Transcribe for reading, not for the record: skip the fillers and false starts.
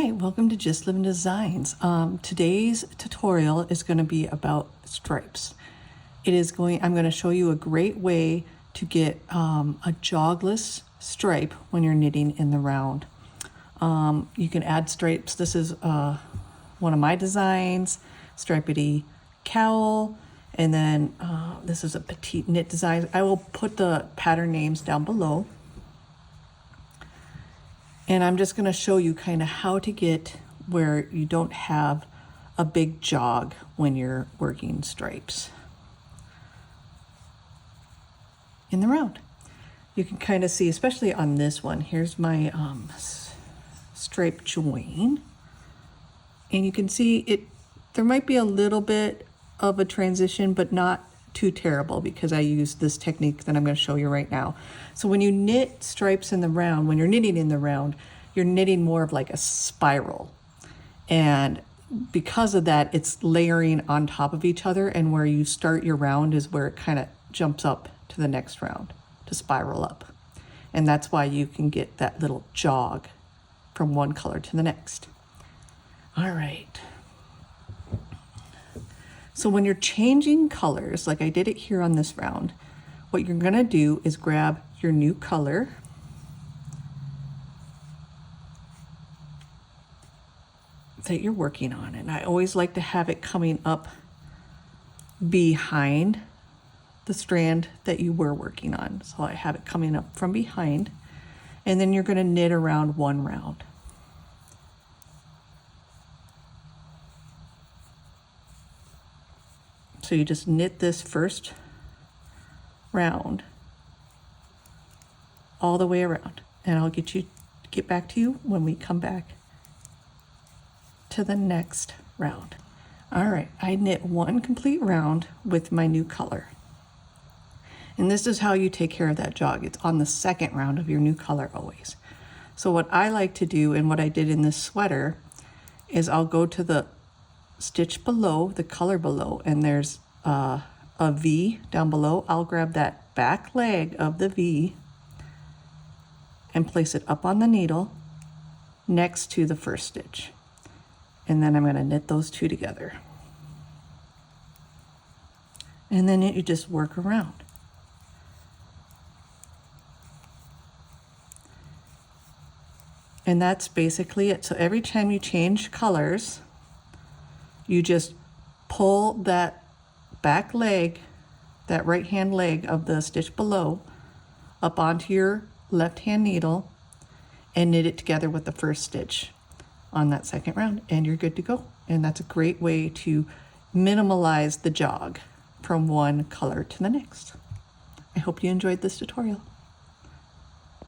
Hi, welcome to Just Living Designs. Today's tutorial is going to be about stripes. I'm going to show you a great way to get a jogless stripe when you're knitting in the round. You can add stripes. This is one of my designs, stripedy cowl, and then this is a petite knit design. I will put the pattern names down below. And I'm just going to show you kind of how to get where you don't have a big jog when you're working stripes in the round. You can kind of see, especially on this one, here's my stripe join. And you can see there might be a little bit of a transition, but not too terrible because I use this technique that I'm going to show you right now. So when you knit stripes in the round, when you're knitting in the round, you're knitting more of like a spiral. And because of that, it's layering on top of each other, and where you start your round is where it kind of jumps up to the next round to spiral up. And that's why you can get that little jog from one color to the next. All right. So when you're changing colors, like I did it here on this round, what you're gonna do is grab your new color that you're working on. And I always like to have it coming up behind the strand that you were working on. So I have it coming up from behind, and then you're gonna knit around one round. So you just knit this first round all the way around, and I'll get back to you when we come back to the next round. All right, I knit one complete round with my new color. And this is how you take care of that jog. It's on the second round of your new color always. So what I like to do, and what I did in this sweater, is I'll go to the stitch below, the color below, and there's a V down below. I'll grab that back leg of the V and place it up on the needle next to the first stitch. And then I'm going to knit those two together. And then you just work around. And that's basically it. So every time you change colors, you just pull that back leg, that right hand leg of the stitch below, up onto your left hand needle and knit it together with the first stitch on that second round, and you're good to go. And that's a great way to minimize the jog from one color to the next. I hope you enjoyed this tutorial.